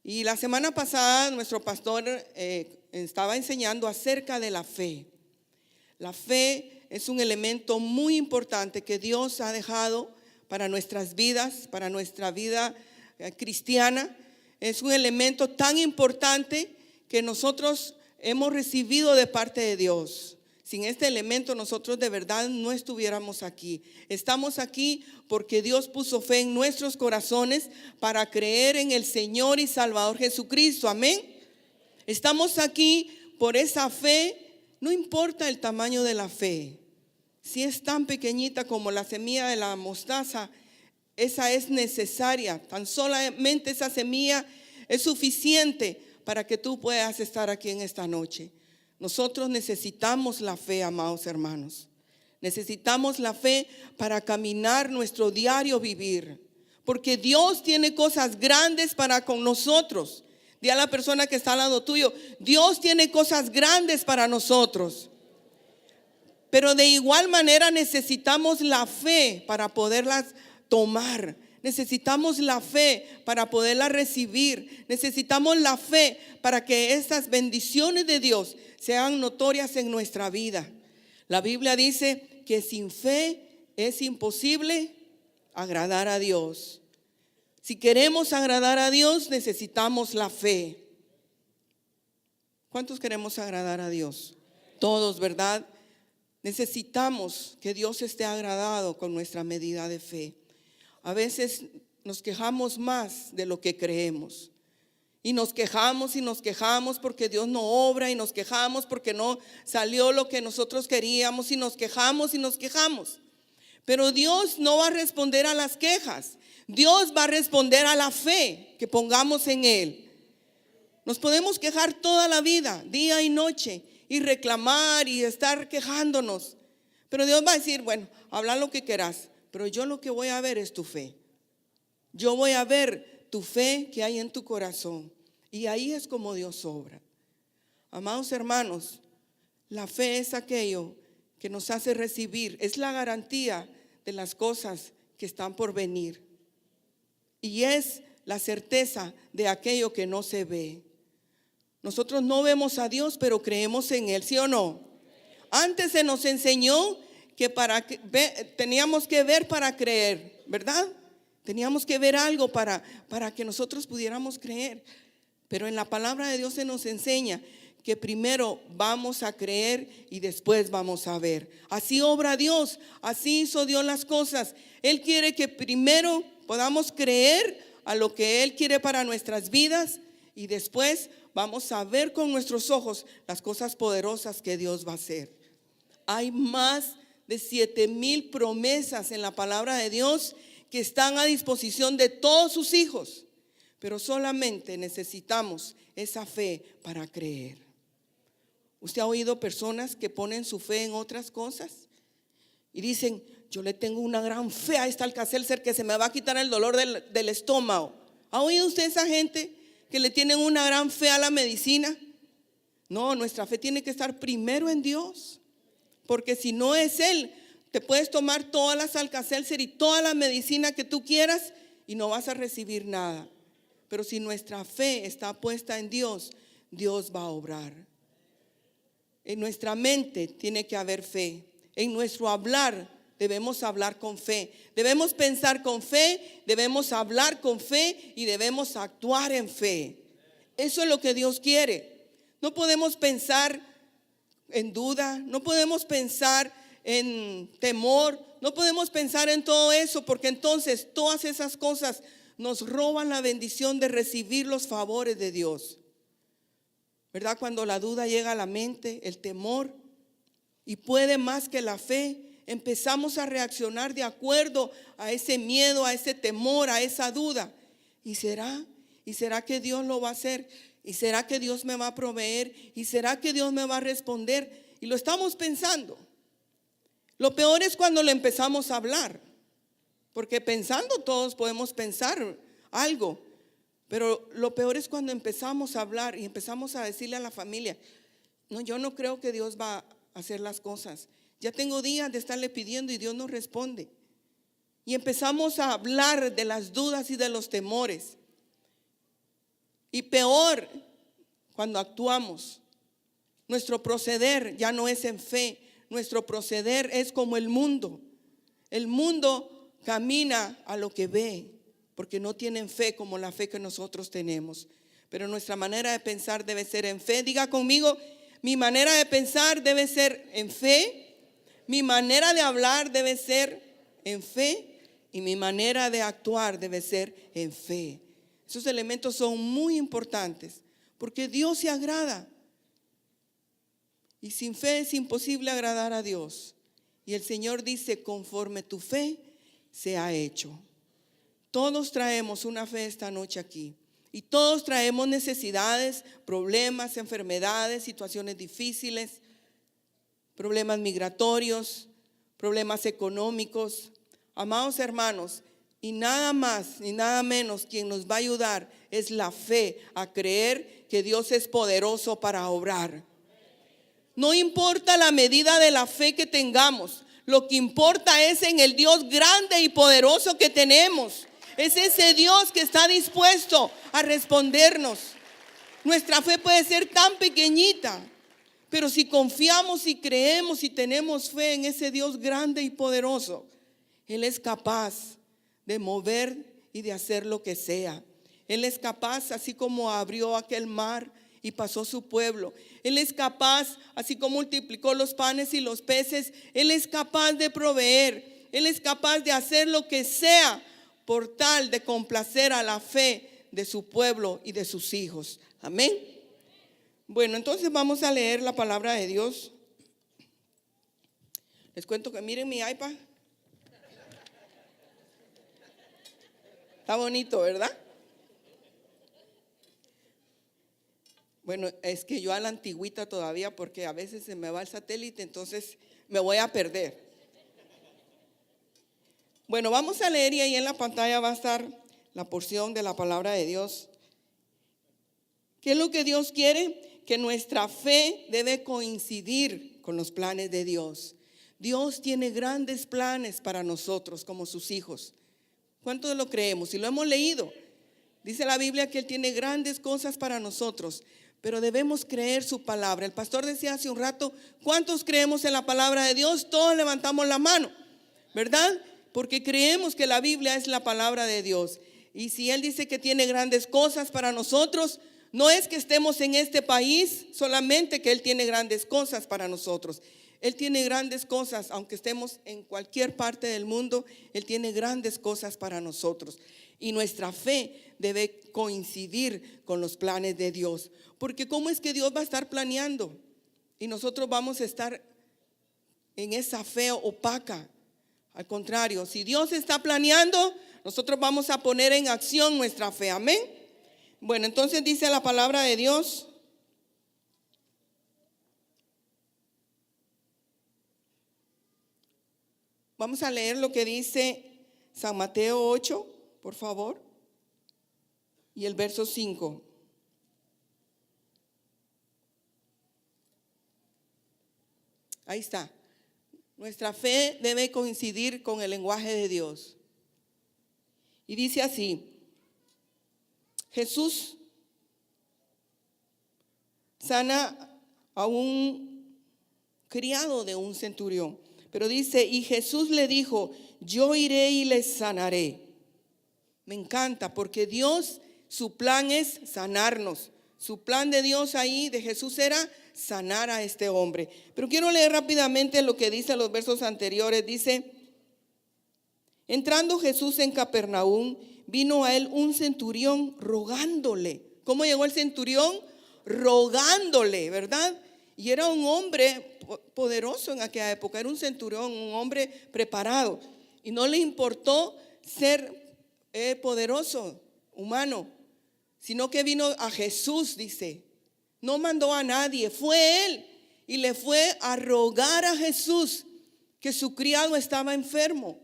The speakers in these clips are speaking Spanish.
Y la semana pasada nuestro pastor estaba enseñando acerca de la fe. La fe es un elemento muy importante que Dios ha dejado para nuestras vidas, para nuestra vida cristiana. Es un elemento tan importante que nosotros hemos recibido de parte de Dios. Sin este elemento nosotros de verdad no estuviéramos aquí. Estamos aquí porque Dios puso fe en nuestros corazones para creer en el Señor y Salvador Jesucristo. Amén. Estamos aquí por esa fe, no importa el tamaño de la fe. Si es tan pequeñita como la semilla de la mostaza, esa es necesaria. Tan solamente esa semilla es suficiente para que tú puedas estar aquí en esta noche. Nosotros necesitamos la fe, amados hermanos. Necesitamos la fe para caminar nuestro diario vivir. Porque Dios tiene cosas grandes para con nosotros. Dile a la persona que está al lado tuyo, Dios tiene cosas grandes para nosotros. Pero de igual manera necesitamos la fe para poderlas tomar. Necesitamos la fe para poderla recibir. Necesitamos la fe para que estas bendiciones de Dios sean notorias en nuestra vida. La Biblia dice que sin fe es imposible agradar a Dios. Si queremos agradar a Dios, necesitamos la fe. ¿Cuántos queremos agradar a Dios? Todos, ¿verdad? Necesitamos que Dios esté agradado con nuestra medida de fe. A veces nos quejamos más de lo que creemos. Y nos quejamos porque Dios no obra, y nos quejamos porque no salió lo que nosotros queríamos, y nos quejamos. Pero Dios no va a responder a las quejas. Dios va a responder a la fe que pongamos en Él. Nos podemos quejar toda la vida, día y noche, y reclamar y estar quejándonos. Pero Dios va a decir, bueno, habla lo que quieras, pero yo lo que voy a ver es tu fe. Yo voy a ver tu fe que hay en tu corazón. Y ahí es como Dios obra. Amados hermanos, la fe es aquello que nos hace recibir, es la garantía de las cosas que están por venir. Y es la certeza de aquello que no se ve. Nosotros no vemos a Dios, pero creemos en Él, ¿sí o no? Antes se nos enseñó que teníamos que ver para creer, ¿verdad? Teníamos que ver algo para que nosotros pudiéramos creer. Pero en la palabra de Dios se nos enseña que primero vamos a creer y después vamos a ver. Así obra Dios, así hizo Dios las cosas. Él quiere que primero podamos creer a lo que Él quiere para nuestras vidas y después vamos a ver con nuestros ojos las cosas poderosas que Dios va a hacer. Hay más de 7,000 promesas en la palabra de Dios que están a disposición de todos sus hijos, pero solamente necesitamos esa fe para creer. ¿Usted ha oído personas que ponen su fe en otras cosas? Y dicen, yo le tengo una gran fe a este Alka-Seltzer que se me va a quitar el dolor del estómago. ¿Ha oído usted esa gente que le tienen una gran fe a la medicina? No, nuestra fe tiene que estar primero en Dios. Porque si no es Él, te puedes tomar todas las Alka-Seltzer y toda la medicina que tú quieras y no vas a recibir nada. Pero si nuestra fe está puesta en Dios, Dios va a obrar. En nuestra mente tiene que haber fe. En nuestro hablar debemos hablar con fe. Debemos pensar con fe, debemos hablar con fe y debemos actuar en fe. Eso es lo que Dios quiere. No podemos pensar en duda, no podemos pensar en temor, no podemos pensar en todo eso, porque entonces todas esas cosas nos roban la bendición de recibir los favores de Dios. ¿Verdad? Cuando la duda llega a la mente, el temor, y puede más que la fe, empezamos a reaccionar de acuerdo a ese miedo, a ese temor, a esa duda. ¿Y será que Dios lo va a hacer? ¿Y será que Dios me va a proveer? ¿Y será que Dios me va a responder? Y lo estamos pensando. Lo peor es cuando le empezamos a hablar, porque pensando todos podemos pensar algo, pero lo peor es cuando empezamos a hablar y empezamos a decirle a la familia, no, yo no creo que Dios va a hacer las cosas. Ya tengo días de estarle pidiendo y Dios no responde. Y empezamos a hablar de las dudas y de los temores. Y peor cuando actuamos. Nuestro proceder ya no es en fe. Nuestro proceder es como el mundo. El mundo camina a lo que ve, porque no tienen fe como la fe que nosotros tenemos. Pero nuestra manera de pensar debe ser en fe. Diga conmigo, mi manera de pensar debe ser en fe. Mi manera de hablar debe ser en fe. Y mi manera de actuar debe ser en fe. Esos elementos son muy importantes, porque Dios se agrada. Y sin fe es imposible agradar a Dios. Y el Señor dice, conforme tu fe sea hecho. Todos traemos una fe esta noche aquí. Y todos traemos necesidades, problemas, enfermedades, situaciones difíciles, problemas migratorios, problemas económicos. Amados hermanos, y nada más ni nada menos quien nos va a ayudar es la fe a creer que Dios es poderoso para obrar. No importa la medida de la fe que tengamos, lo que importa es en el Dios grande y poderoso que tenemos. Es ese Dios que está dispuesto a respondernos. Nuestra fe puede ser tan pequeñita, pero si confiamos y creemos y tenemos fe en ese Dios grande y poderoso, Él es capaz de mover y de hacer lo que sea. Él es capaz, así como abrió aquel mar y pasó su pueblo. Él es capaz, así como multiplicó los panes y los peces, Él es capaz de proveer. Él es capaz de hacer lo que sea por tal de complacer a la fe de su pueblo y de sus hijos. Amén. Bueno, entonces vamos a leer la palabra de Dios. Les cuento que miren mi iPad. Está bonito, ¿verdad? Bueno, es que yo a la antigüita todavía, porque a veces se me va el satélite, entonces me voy a perder. Bueno, vamos a leer y ahí en la pantalla va a estar la porción de la palabra de Dios. ¿Qué es lo que Dios quiere? Que nuestra fe debe coincidir con los planes de Dios. Dios tiene grandes planes para nosotros como sus hijos. ¿Cuántos lo creemos? Y lo hemos leído. Dice la Biblia que Él tiene grandes cosas para nosotros, pero debemos creer su palabra. El pastor decía hace un rato, ¿cuántos creemos en la palabra de Dios? Todos levantamos la mano, ¿verdad? Porque creemos que la Biblia es la palabra de Dios. Y si Él dice que tiene grandes cosas para nosotros, no es que estemos en este país solamente que Él tiene grandes cosas para nosotros. Él tiene grandes cosas, aunque estemos en cualquier parte del mundo, Él tiene grandes cosas para nosotros. Y nuestra fe debe coincidir con los planes de Dios. Porque ¿cómo es que Dios va a estar planeando? Y nosotros vamos a estar en esa fe opaca. Al contrario, si Dios está planeando, nosotros vamos a poner en acción nuestra fe. Amén. Bueno, entonces dice la palabra de Dios. Vamos a leer lo que dice San Mateo 8, por favor, y el verso 5. Ahí está. Nuestra fe debe coincidir con el lenguaje de Dios. Y dice así: Jesús sana a un criado de un centurión. Pero dice, y Jesús le dijo, yo iré y les sanaré. Me encanta porque Dios, su plan es sanarnos. Su plan de Dios ahí, de Jesús, era sanar a este hombre. Pero quiero leer rápidamente lo que dice los versos anteriores. Dice, entrando Jesús en Capernaum, vino a él un centurión rogándole. ¿Cómo llegó el centurión? Rogándole, ¿verdad? Y era un hombre poderoso en aquella época, era un centurión, un hombre preparado. Y no le importó ser poderoso, humano, sino que vino a Jesús, dice. No mandó a nadie, fue él. Y le fue a rogar a Jesús que su criado estaba enfermo.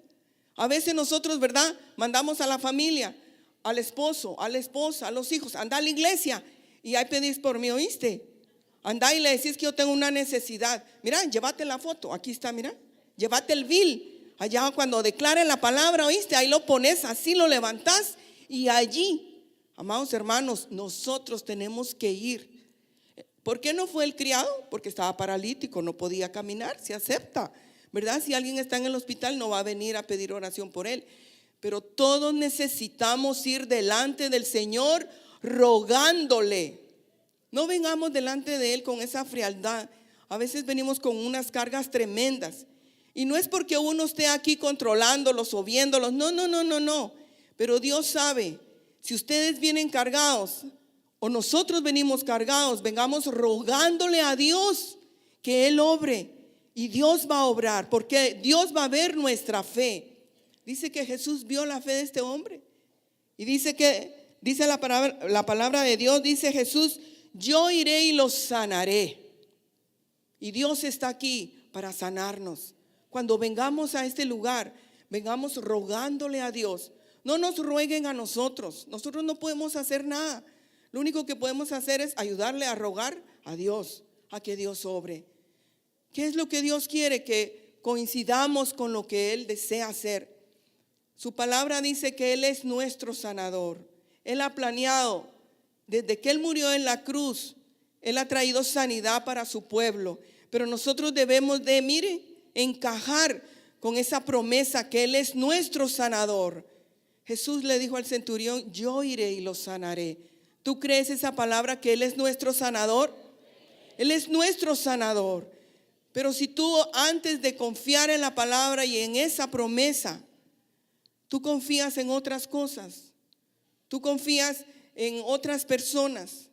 A veces nosotros, ¿verdad? Mandamos a la familia, al esposo, a la esposa, a los hijos, anda a la iglesia y ahí pedís por mí, ¿oíste? Anda y le decís que yo tengo una necesidad. Mira, llévate la foto, aquí está, mira. Llévate el bill. Allá cuando declare la palabra, ¿oíste? Ahí lo pones, así lo levantás y allí Amados hermanos, nosotros tenemos que ir. ¿Por qué no fue el criado? Porque estaba paralítico, no podía caminar, se acepta, ¿verdad? Si alguien está en el hospital no va a venir a pedir oración por él. Pero todos necesitamos ir delante del Señor rogándole. No vengamos delante de Él con esa frialdad. A veces venimos con unas cargas tremendas. Y no es porque uno esté aquí controlándolos o viéndolos. No. Pero Dios sabe, si ustedes vienen cargados o nosotros venimos cargados, vengamos rogándole a Dios que Él obre. Y Dios va a obrar, porque Dios va a ver nuestra fe. Dice que Jesús vio la fe de este hombre. Y dice la palabra de Dios, dice Jesús, yo iré y los sanaré. Y Dios está aquí para sanarnos. Cuando vengamos a este lugar, vengamos rogándole a Dios. No nos rueguen a nosotros. Nosotros no podemos hacer nada. Lo único que podemos hacer es ayudarle a rogar a Dios, a que Dios obre. ¿Qué es lo que Dios quiere? Que coincidamos con lo que Él desea hacer. Su palabra dice que Él es nuestro sanador. Él ha planeado, desde que Él murió en la cruz, Él ha traído sanidad para su pueblo. Pero nosotros debemos de, encajar con esa promesa que Él es nuestro sanador. Jesús le dijo al centurión, yo iré y los sanaré. ¿Tú crees esa palabra que Él es nuestro sanador? Él es nuestro sanador. Pero si tú antes de confiar en la palabra y en esa promesa, tú confías en otras cosas, tú confías en otras personas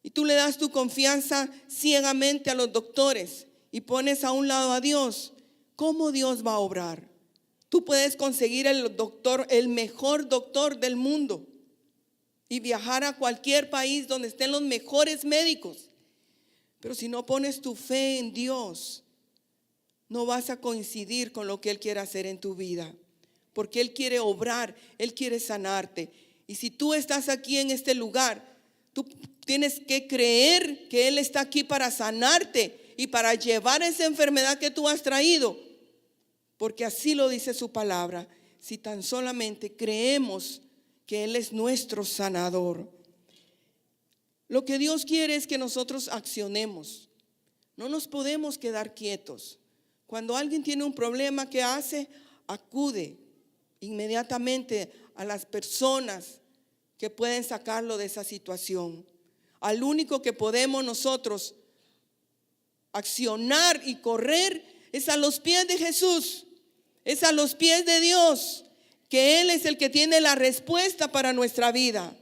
y tú le das tu confianza ciegamente a los doctores y pones a un lado a Dios, ¿cómo Dios va a obrar? Tú puedes conseguir el mejor doctor del mundo y viajar a cualquier país donde estén los mejores médicos. Pero si no pones tu fe en Dios, no vas a coincidir con lo que Él quiere hacer en tu vida. Porque Él quiere obrar, Él quiere sanarte. Y si tú estás aquí en este lugar, tú tienes que creer que Él está aquí para sanarte y para llevar esa enfermedad que tú has traído. Porque así lo dice su palabra. Si tan solamente creemos que Él es nuestro sanador. Lo que Dios quiere es que nosotros accionemos. No nos podemos quedar quietos. Cuando alguien tiene un problema, ¿qué hace? Acude inmediatamente a las personas que pueden sacarlo de esa situación. Al único que podemos nosotros accionar y correr es a los pies de Jesús, es a los pies de Dios, que Él es el que tiene la respuesta para nuestra vida.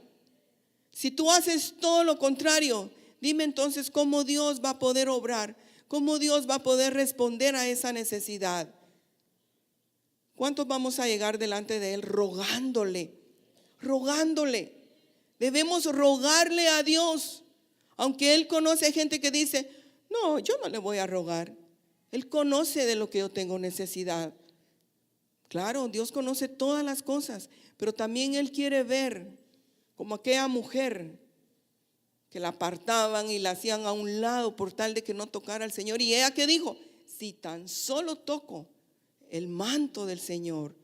Si tú haces todo lo contrario, dime entonces cómo Dios va a poder obrar, cómo Dios va a poder responder a esa necesidad. ¿Cuántos vamos a llegar delante de Él rogándole? Debemos rogarle a Dios. Aunque Él conoce gente que dice, no, yo no le voy a rogar. Él conoce de lo que yo tengo necesidad. Claro, Dios conoce todas las cosas, pero también Él quiere ver como aquella mujer que la apartaban y la hacían a un lado por tal de que no tocara al Señor. Y ella, ¿qué dijo? Si tan solo toco el manto del Señor.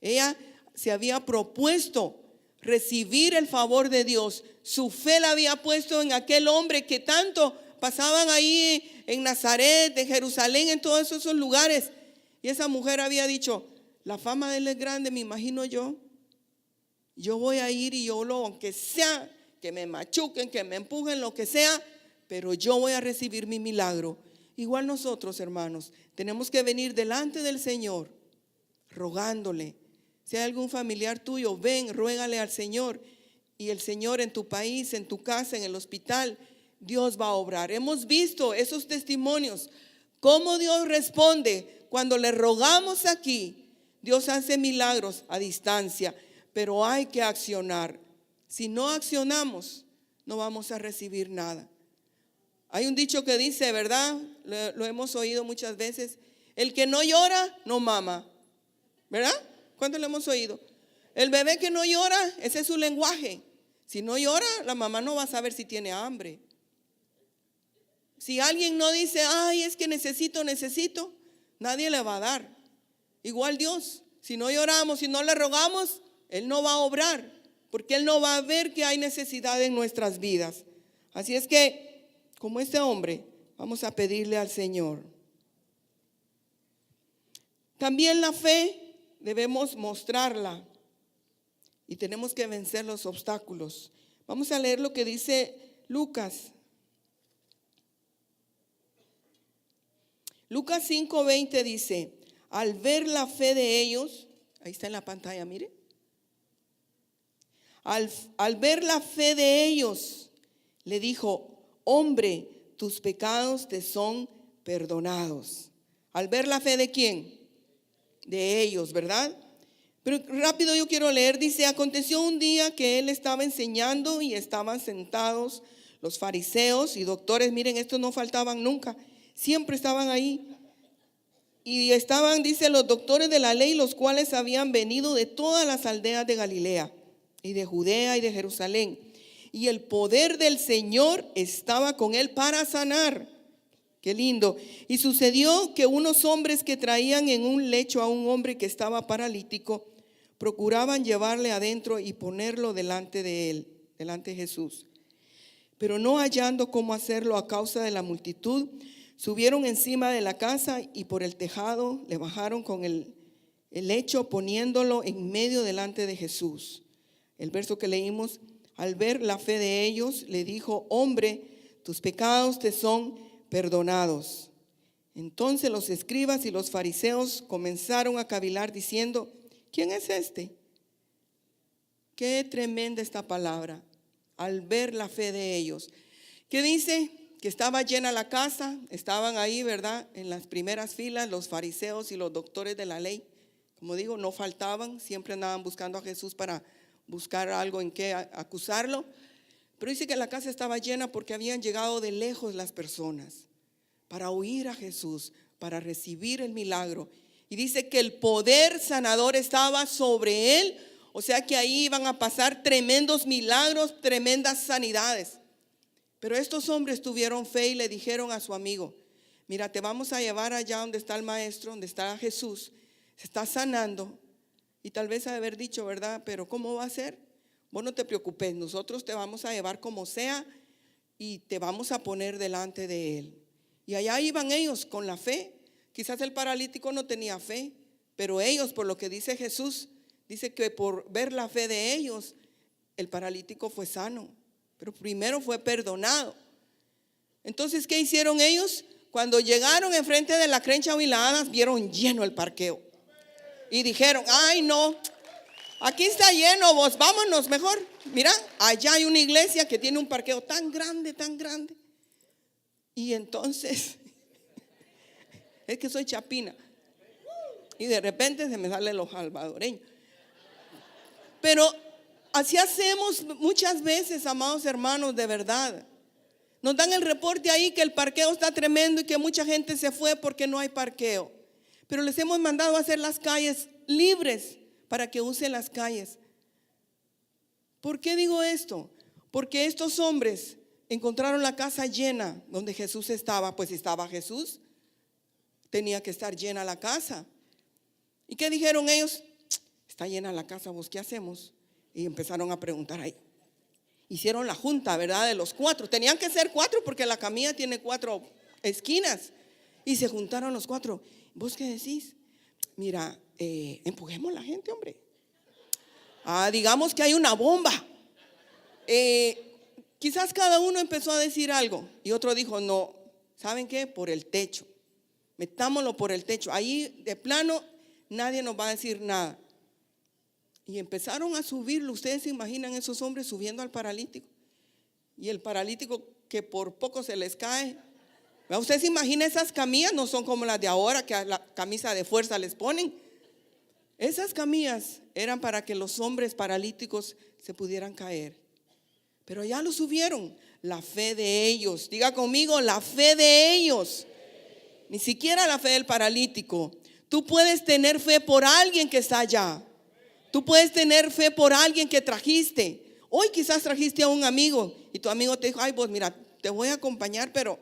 Ella se había propuesto recibir el favor de Dios. Su fe la había puesto en aquel hombre que tanto pasaban ahí en Nazaret, en Jerusalén, en todos esos lugares. Y esa mujer había dicho, la fama de Él es grande, me imagino yo. Yo voy a ir y aunque sea que me machuquen, que me empujen, lo que sea, pero yo voy a recibir mi milagro. Igual nosotros, hermanos, tenemos que venir delante del Señor rogándole. Si hay algún familiar tuyo, ven, ruégale al Señor. Y el Señor en tu país, en tu casa, en el hospital, Dios va a obrar. Hemos visto esos testimonios, cómo Dios responde cuando le rogamos aquí. Dios hace milagros a distancia, pero hay que accionar. Si no accionamos, no vamos a recibir nada. Hay un dicho que dice, ¿verdad? Lo hemos oído muchas veces. El que no llora, no mama. ¿Verdad? ¿Cuánto lo hemos oído? El bebé que no llora, ese es su lenguaje. Si no llora, la mamá no va a saber si tiene hambre. Si alguien no dice, ay, es que necesito, nadie le va a dar. Igual Dios, si no lloramos, si no le rogamos, Él no va a obrar. porque Él no va a ver que hay necesidad en nuestras vidas. Así es que, como este hombre, vamos a pedirle al Señor. También la fe debemos mostrarla y tenemos que vencer los obstáculos. Vamos a leer lo que dice Lucas. Lucas 5:20 dice, al ver la fe de ellos, ahí está en la pantalla, mire. Al ver la fe de ellos, le dijo, hombre, tus pecados te son perdonados. Al ver la fe de quién? De ellos, ¿verdad? Pero rápido yo quiero leer, dice, aconteció un día que él estaba enseñando y estaban sentados los fariseos y doctores, miren, estos no faltaban nunca, siempre estaban ahí. Y estaban, dice, los doctores de la ley, los cuales habían venido de todas las aldeas de Galilea y de Judea y de Jerusalén. Y el poder del Señor estaba con él para sanar. Qué lindo. Y sucedió que unos hombres que traían en un lecho a un hombre que estaba paralítico, procuraban llevarle adentro y ponerlo delante de él, delante de Jesús. Pero no hallando cómo hacerlo a causa de la multitud, subieron encima de la casa y por el tejado le bajaron con el lecho, poniéndolo en medio delante de Jesús. El verso que leímos, al ver la fe de ellos, le dijo, hombre, tus pecados te son perdonados. Entonces los escribas y los fariseos comenzaron a cavilar diciendo, ¿quién es este? Qué tremenda esta palabra, al ver la fe de ellos. ¿Qué dice? Que estaba llena la casa, estaban ahí, ¿verdad? En las primeras filas los fariseos y los doctores de la ley. Como digo, no faltaban, siempre andaban buscando a Jesús para buscar algo en qué acusarlo. Pero dice que la casa estaba llena porque habían llegado de lejos las personas para oír a Jesús, para recibir el milagro. Y dice que el poder sanador estaba sobre él, o sea que ahí iban a pasar tremendos milagros, tremendas sanidades. Pero estos hombres tuvieron fe y le dijeron a su amigo, mira, te vamos a llevar allá donde está el maestro, donde está Jesús, se está sanando. Y tal vez ha de haber dicho, ¿verdad? Pero ¿cómo va a ser? Vos no te preocupes, nosotros te vamos a llevar como sea y te vamos a poner delante de él. Y allá iban ellos con la fe. Quizás el paralítico no tenía fe, pero ellos, por lo que dice Jesús, dice que por ver la fe de ellos, el paralítico fue sano. Pero primero fue perdonado. Entonces, ¿qué hicieron ellos? Cuando llegaron enfrente de la Crencha Huiladas, vieron lleno el parqueo. Y dijeron, ay no, aquí está lleno, vos, vámonos mejor. Mira, allá hay una iglesia que tiene un parqueo tan grande, tan grande. Y entonces, es que soy chapina. Y de repente se me salen los salvadoreños. Pero así hacemos muchas veces, amados hermanos, de verdad. Nos dan el reporte ahí que el parqueo está tremendo y que mucha gente se fue porque no hay parqueo. Pero les hemos mandado a hacer las calles libres para que usen las calles. ¿Por qué digo esto? Porque estos hombres encontraron la casa llena donde Jesús estaba. Pues si estaba Jesús, tenía que estar llena la casa. ¿Y qué dijeron ellos? Está llena la casa, ¿vos qué hacemos? Y empezaron a preguntar ahí. Hicieron la junta, ¿verdad? De los 4. Tenían que ser 4 porque la camilla tiene 4 esquinas. Y se juntaron los 4. ¿Vos qué decís? Mira, empujemos la gente, hombre. Digamos que hay una bomba. Quizás cada uno empezó a decir algo. Y otro dijo, no, ¿saben qué? Por el techo. Metámoslo por el techo. Ahí de plano nadie nos va a decir nada. Y empezaron a subirlo. Ustedes se imaginan esos hombres subiendo al paralítico. Y el paralítico que por poco se les cae. Usted se imagina, esas camillas no son como las de ahora, que a la camisa de fuerza les ponen. Esas camillas eran para que los hombres paralíticos se pudieran caer. Pero ya lo subieron. La fe de ellos. Diga conmigo, la fe de ellos. Ni siquiera la fe del paralítico. Tú puedes tener fe por alguien que está allá. Tú puedes tener fe por alguien que trajiste. Hoy quizás trajiste a un amigo y tu amigo te dijo, ay, vos mira, te voy a acompañar, pero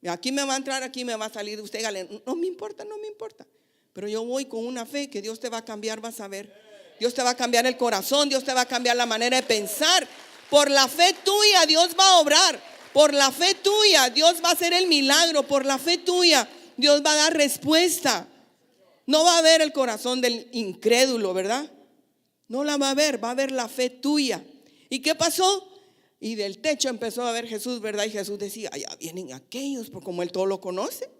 aquí me va a entrar, aquí me va a salir. Usted dígale, no me importa, no me importa. Pero yo voy con una fe que Dios te va a cambiar, vas a ver. Dios te va a cambiar el corazón, Dios te va a cambiar la manera de pensar. Por la fe tuya Dios va a obrar. Por la fe tuya Dios va a hacer el milagro. Por la fe tuya Dios va a dar respuesta. No va a ver el corazón del incrédulo, ¿verdad? No la va a ver, va a ver la fe tuya. ¿Y qué pasó? Y del techo empezó a ver Jesús, ¿verdad? Y Jesús decía, allá vienen aquellos, porque como él todo lo conoce.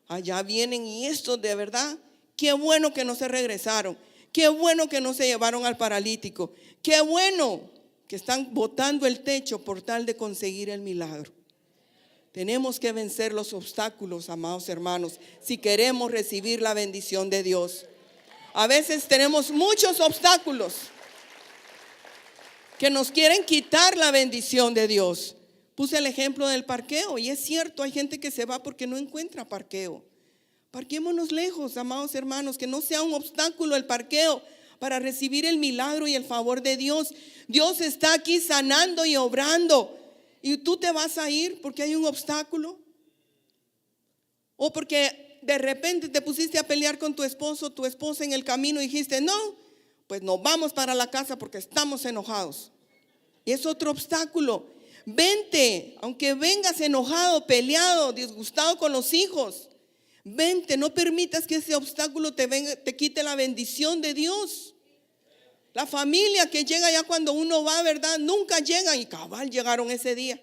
Allá vienen y estos de verdad. Qué bueno que no se regresaron. Qué bueno que no se llevaron al paralítico. Qué bueno que están botando el techo por tal de conseguir el milagro. Tenemos que vencer los obstáculos, amados hermanos, si queremos recibir la bendición de Dios. A veces tenemos muchos obstáculos que nos quieren quitar la bendición de Dios. Puse el ejemplo del parqueo y es cierto, hay gente que se va porque no encuentra parqueo. Parquémonos lejos, amados hermanos, que no sea un obstáculo el parqueo para recibir el milagro y el favor de Dios. Dios está aquí sanando y obrando. ¿Y tú te vas a ir porque hay un obstáculo? ¿O porque de repente te pusiste a pelear con tu esposo o tu esposa en el camino y dijiste, no, pues nos vamos para la casa porque estamos enojados? Y es otro obstáculo. Vente, aunque vengas enojado, peleado, disgustado con los hijos. Vente, no permitas que ese obstáculo te quite la bendición de Dios. La familia que llega ya cuando uno va, ¿verdad? Nunca llegan y cabal llegaron ese día.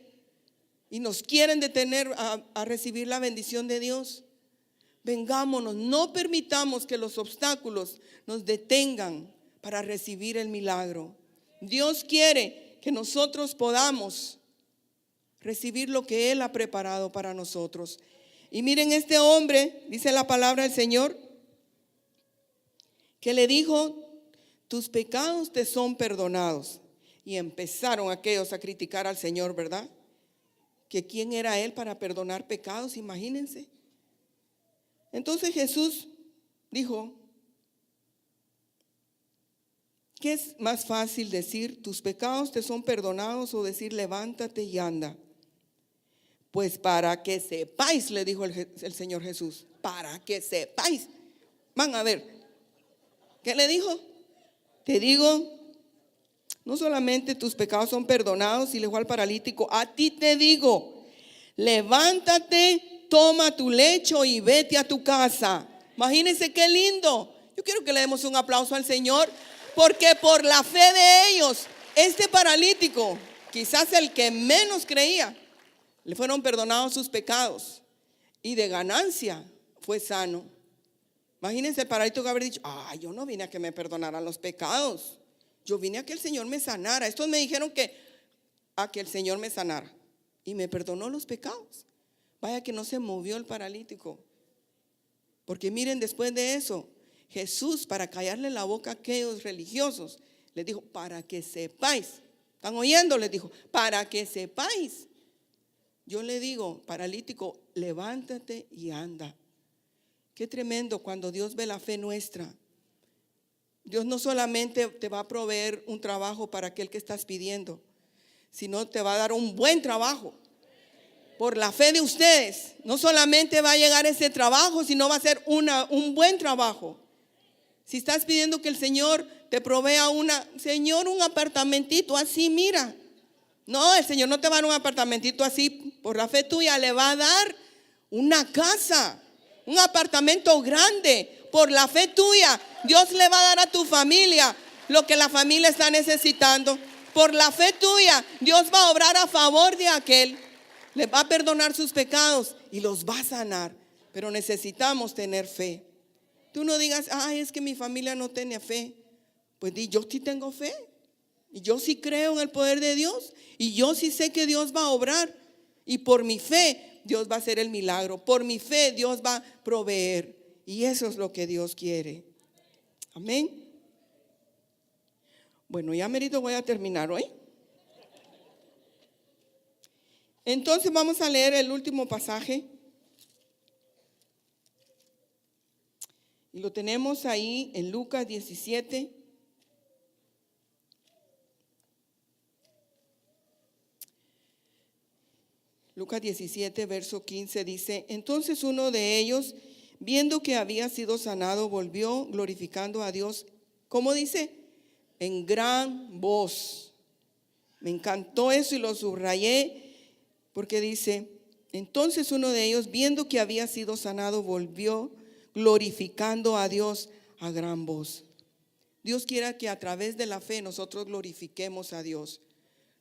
Y nos quieren detener a recibir la bendición de Dios. Vengámonos, no permitamos que los obstáculos nos detengan para recibir el milagro. Dios quiere que nosotros podamos recibir lo que Él ha preparado para nosotros. Y miren, este hombre, dice la palabra del Señor, que le dijo, tus pecados te son perdonados. Y empezaron aquellos a criticar al Señor, ¿verdad? Que quién era Él para perdonar pecados, imagínense. Entonces Jesús dijo, ¿qué es más fácil decir, tus pecados te son perdonados, o decir, levántate y anda? Pues para que sepáis, le dijo el Señor Jesús, para que sepáis. Van a ver, ¿qué le dijo? Te digo, no solamente tus pecados son perdonados, y le dijo al paralítico, a ti te digo, levántate, toma tu lecho y vete a tu casa. Imagínense qué lindo. Yo quiero que le demos un aplauso al Señor, porque por la fe de ellos, este paralítico, quizás el que menos creía, le fueron perdonados sus pecados y de ganancia fue sano. Imagínense el paralítico haber dicho, yo no vine a que me perdonaran los pecados, yo vine a que el Señor me sanara. Estos me dijeron a que el Señor me sanara y me perdonó los pecados. Vaya que no se movió el paralítico. Porque miren, después de eso, Jesús, para callarle la boca a aquellos religiosos, les dijo, para que sepáis. ¿Están oyendo? Les dijo, para que sepáis. Yo le digo, paralítico, levántate y anda. Qué tremendo cuando Dios ve la fe nuestra. Dios no solamente te va a proveer un trabajo para aquel que estás pidiendo, sino te va a dar un buen trabajo. Por la fe de ustedes, no solamente va a llegar ese trabajo, sino va a ser un buen trabajo. Si estás pidiendo que el Señor te provea un apartamentito así, mira. No, el Señor no te va a dar un apartamentito así. Por la fe tuya le va a dar una casa, un apartamento grande. Por la fe tuya, Dios le va a dar a tu familia lo que la familia está necesitando. Por la fe tuya, Dios va a obrar a favor de aquel. Le va a perdonar sus pecados y los va a sanar. Pero necesitamos tener fe. Tú no digas, es que mi familia no tiene fe. Pues di, yo sí tengo fe. Y yo sí creo en el poder de Dios. Y yo sí sé que Dios va a obrar. Y por mi fe, Dios va a hacer el milagro. Por mi fe, Dios va a proveer. Y eso es lo que Dios quiere. Amén. Bueno, ya merito voy a terminar hoy. Entonces vamos a leer el último pasaje. Y lo tenemos ahí en Lucas 17. Lucas 17, verso 15 dice, entonces uno de ellos, viendo que había sido sanado, volvió glorificando a Dios. ¿Cómo dice? en gran voz. Me encantó eso y lo subrayé porque dice: entonces uno de ellos, viendo que había sido sanado, volvió glorificando a Dios a gran voz. Dios quiere que a través de la fe nosotros glorifiquemos a Dios.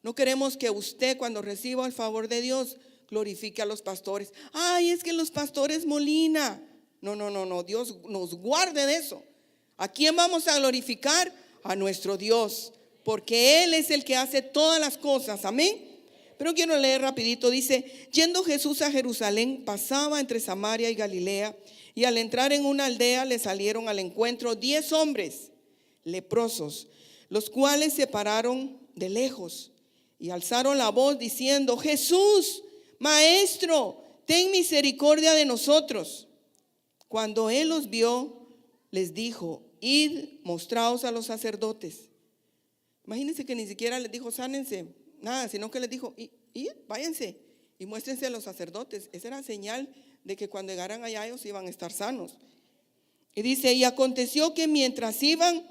No queremos que usted, cuando reciba el favor de Dios, glorifique a los pastores. Ay, es que los pastores Molina. No. Dios nos guarde de eso. ¿A quién vamos a glorificar? A nuestro Dios, porque Él es el que hace todas las cosas. Amén. Pero quiero leer rapidito. Dice: yendo Jesús a Jerusalén, pasaba entre Samaria y Galilea, y al entrar en una aldea le salieron al encuentro 10 hombres leprosos, los cuales se pararon de lejos y alzaron la voz diciendo: Jesús, Maestro, ten misericordia de nosotros. Cuando Él los vio, les dijo: id, mostraos a los sacerdotes. Imagínense que ni siquiera les dijo: sánense, nada, sino que les dijo: id, váyanse y muéstrense a los sacerdotes. Esa era señal de que cuando llegaran allá ellos iban a estar sanos. Y dice: y aconteció que mientras iban,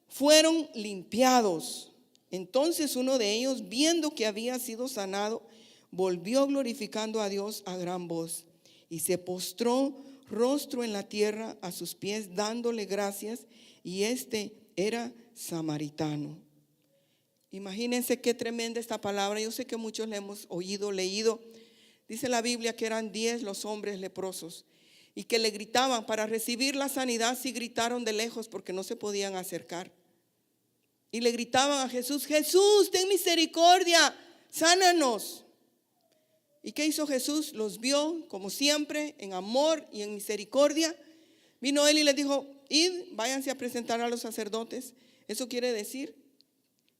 fueron limpiados. Entonces uno de ellos, viendo que había sido sanado, volvió glorificando a Dios a gran voz y se postró rostro en la tierra a sus pies, dándole gracias. Y este era samaritano. Imagínense qué tremenda esta palabra. Yo sé que muchos la hemos oído, leído. Dice la Biblia que eran 10 los hombres leprosos y que le gritaban para recibir la sanidad. Sí, gritaron de lejos porque no se podían acercar. Y le gritaban a Jesús: Jesús, ten misericordia, sánanos. ¿Y qué hizo Jesús? Los vio como siempre, en amor y en misericordia. Vino Él y les dijo: id, váyanse a presentar a los sacerdotes. Eso quiere decir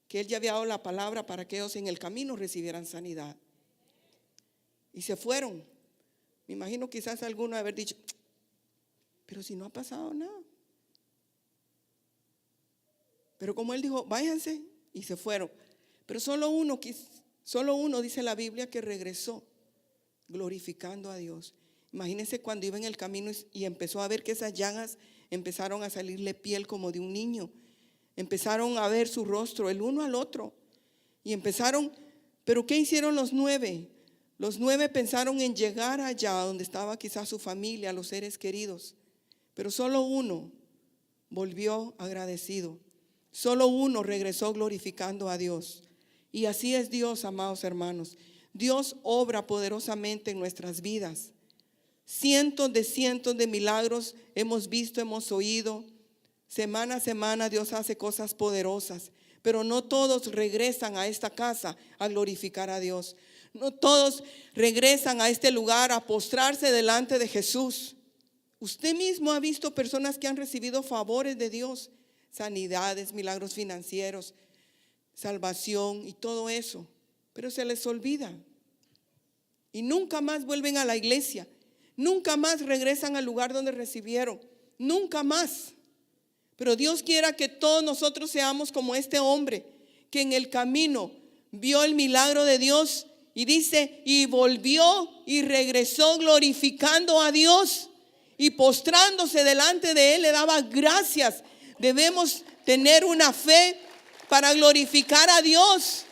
que Él ya había dado la palabra para que ellos en el camino recibieran sanidad. Y se fueron. Me imagino quizás alguno haber dicho: pero si no ha pasado nada. Pero como Él dijo: váyanse, y se fueron. Pero solo uno, dice la Biblia, que regresó glorificando a Dios. Imagínense cuando iba en el camino y empezó a ver que esas llagas empezaron a salirle piel como de un niño. Empezaron a ver su rostro el uno al otro. Y empezaron, pero ¿qué hicieron los 9? Los 9 pensaron en llegar allá donde estaba quizás su familia, los seres queridos. Pero solo uno volvió agradecido. Solo uno regresó glorificando a Dios. Y así es Dios, amados hermanos. Dios obra poderosamente en nuestras vidas. Cientos de milagros hemos visto, hemos oído. Semana a semana Dios hace cosas poderosas. Pero no todos regresan a esta casa a glorificar a Dios. No todos regresan a este lugar a postrarse delante de Jesús. Usted mismo ha visto personas que han recibido favores de Dios, sanidades, milagros financieros, salvación y todo eso, pero se les olvida y nunca más vuelven a la iglesia, nunca más regresan al lugar donde recibieron, nunca más. Pero Dios quiera que todos nosotros seamos como este hombre que en el camino vio el milagro de Dios y dice: y volvió y regresó glorificando a Dios y postrándose delante de Él le daba gracias. Debemos tener una fe para glorificar a Dios.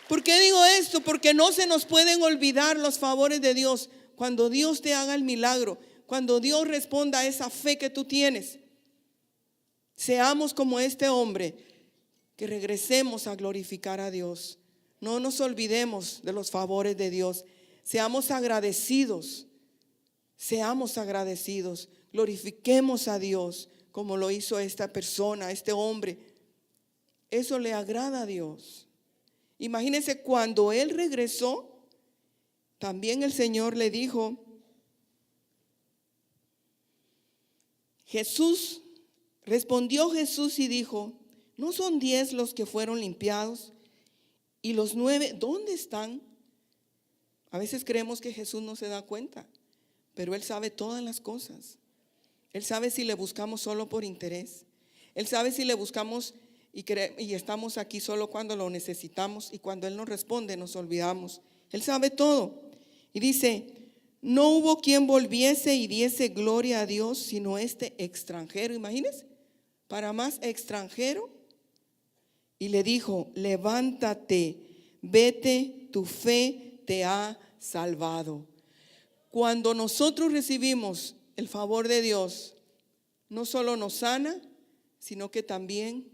¿Por qué digo esto? Porque no se nos pueden olvidar los favores de Dios. Cuando Dios te haga el milagro, cuando Dios responda a esa fe que tú tienes, seamos como este hombre, que regresemos a glorificar a Dios. No nos olvidemos de los favores de Dios. Seamos agradecidos. Glorifiquemos a Dios como lo hizo esta persona, este hombre. Eso le agrada a Dios. Imagínense cuando él regresó, también el Señor le dijo: respondió Jesús y dijo: ¿no son 10 los que fueron limpiados? ¿Y los 9 dónde están? A veces creemos que Jesús no se da cuenta, pero Él sabe todas las cosas. Él sabe si le buscamos solo por interés. Él sabe si le buscamos y estamos aquí solo cuando lo necesitamos, y cuando Él nos responde nos olvidamos. Él sabe todo. Y dice: no hubo quien volviese y diese gloria a Dios, sino este extranjero. Imagínense, para más extranjero. Y le dijo: levántate, vete, tu fe te ha salvado. Cuando nosotros recibimos el favor de Dios, no solo nos sana, sino que también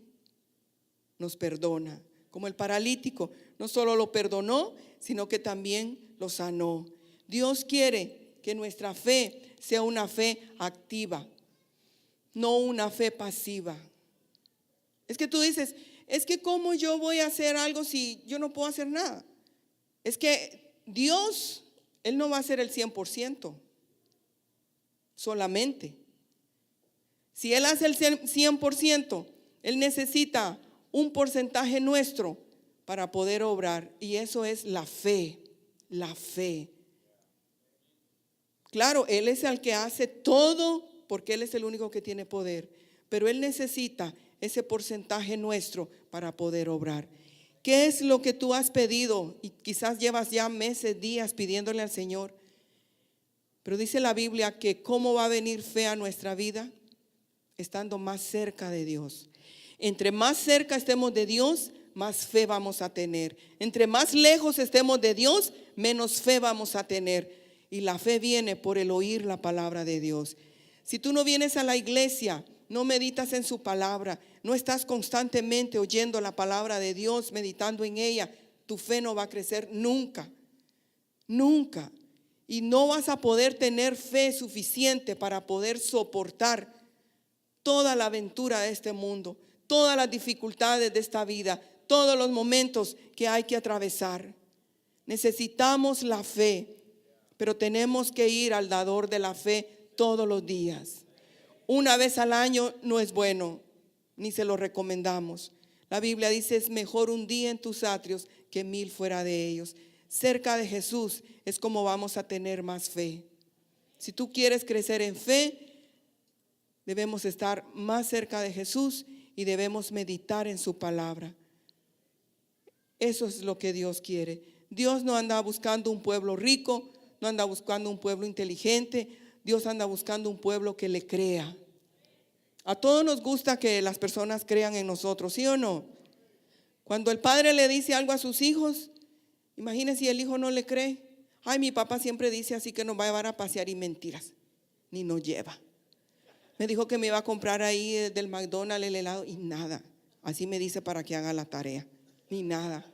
nos perdona. Como el paralítico, no solo lo perdonó, sino que también lo sanó. Dios quiere que nuestra fe sea una fe activa, no una fe pasiva. Es que tú dices: es que ¿cómo yo voy a hacer algo si yo no puedo hacer nada? Es que Dios, Él no va a hacer el 100% solamente. Si Él hace el 100%, Él necesita un porcentaje nuestro para poder obrar. Y eso es la fe, la fe. Claro, Él es el que hace todo porque Él es el único que tiene poder. Pero Él necesita ese porcentaje nuestro para poder obrar. ¿Qué es lo que tú has pedido? Y quizás llevas ya meses, días pidiéndole al Señor. Pero dice la Biblia que ¿cómo va a venir fe a nuestra vida? Estando más cerca de Dios. Entre más cerca estemos de Dios, más fe vamos a tener. Entre más lejos estemos de Dios, menos fe vamos a tener. Y la fe viene por el oír la palabra de Dios. Si tú no vienes a la iglesia, no meditas en su palabra, no estás constantemente oyendo la palabra de Dios, meditando en ella, tu fe no va a crecer nunca, nunca. Y no vas a poder tener fe suficiente para poder soportar toda la aventura de este mundo, todas las dificultades de esta vida, todos los momentos que hay que atravesar. Necesitamos la fe, pero tenemos que ir al dador de la fe todos los días. Una vez al año no es bueno, ni se lo recomendamos. La Biblia dice: es mejor un día en tus atrios que 1000 fuera de ellos. Cerca de Jesús es como vamos a tener más fe. Si tú quieres crecer en fe, debemos estar más cerca de Jesús y debemos meditar en su palabra. Eso es lo que Dios quiere. Dios no anda buscando un pueblo rico, no anda buscando un pueblo inteligente. Dios anda buscando un pueblo que le crea. A todos nos gusta que las personas crean en nosotros, ¿sí o no? Cuando el padre le dice algo a sus hijos, imagínense si el hijo no le cree. Ay, mi papá siempre dice así que nos va a llevar a pasear, y mentiras, ni nos lleva. Me dijo que me iba a comprar ahí del McDonald's el helado y nada. Así me dice para que haga la tarea, ni nada.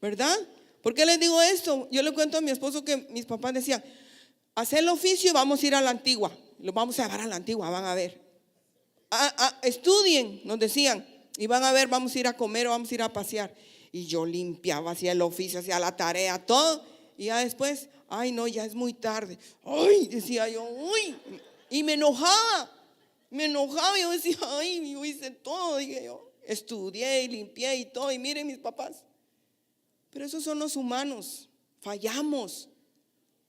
¿Verdad? ¿Por qué les digo esto? Yo le cuento a mi esposo que mis papás decían: hacer el oficio y vamos a ir a la antigua. Los vamos a llevar a la antigua, van a ver. Estudien, nos decían, y van a ver, vamos a ir a comer o vamos a ir a pasear. Y yo limpiaba, hacía el oficio, hacía la tarea, todo. Y ya después, ay no, ya es muy tarde. Ay, decía yo, uy. Y me enojaba. Yo decía, ay, yo hice todo, dije yo. Estudié y limpié y todo. Y miren mis papás. Pero esos son los humanos. Fallamos.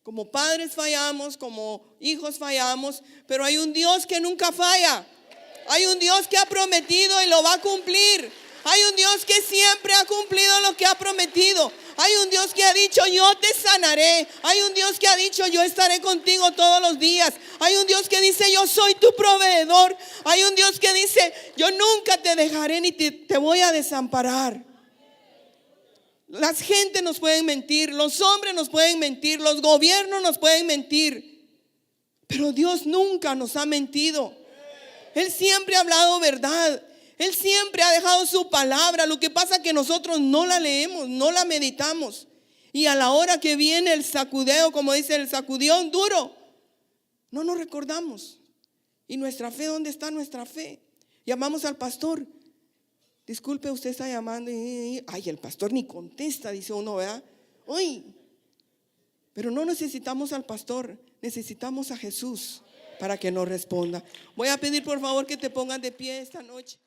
Como padres fallamos, como hijos fallamos, pero hay un Dios que nunca falla. Hay un Dios que ha prometido y lo va a cumplir. Hay un Dios que siempre ha cumplido lo que ha prometido. Hay un Dios que ha dicho: yo te sanaré. Hay un Dios que ha dicho: yo estaré contigo todos los días. Hay un Dios que dice: yo soy tu proveedor. Hay un Dios que dice: yo nunca te dejaré ni te voy a desamparar. Las gentes nos pueden mentir, los hombres nos pueden mentir, los gobiernos nos pueden mentir, pero Dios nunca nos ha mentido. Él siempre ha hablado verdad. Él siempre ha dejado su palabra. Lo que pasa es que nosotros no la leemos, no la meditamos. Y a la hora que viene el sacudeo, como dice, el sacudión duro, no nos recordamos. ¿Y nuestra fe? ¿Dónde está nuestra fe? Llamamos al pastor. Disculpe, usted está llamando. Ay, el pastor ni contesta, dice uno, ¿verdad? Uy. Pero no necesitamos al pastor, necesitamos a Jesús para que nos responda. Voy a pedir por favor que te pongas de pie esta noche.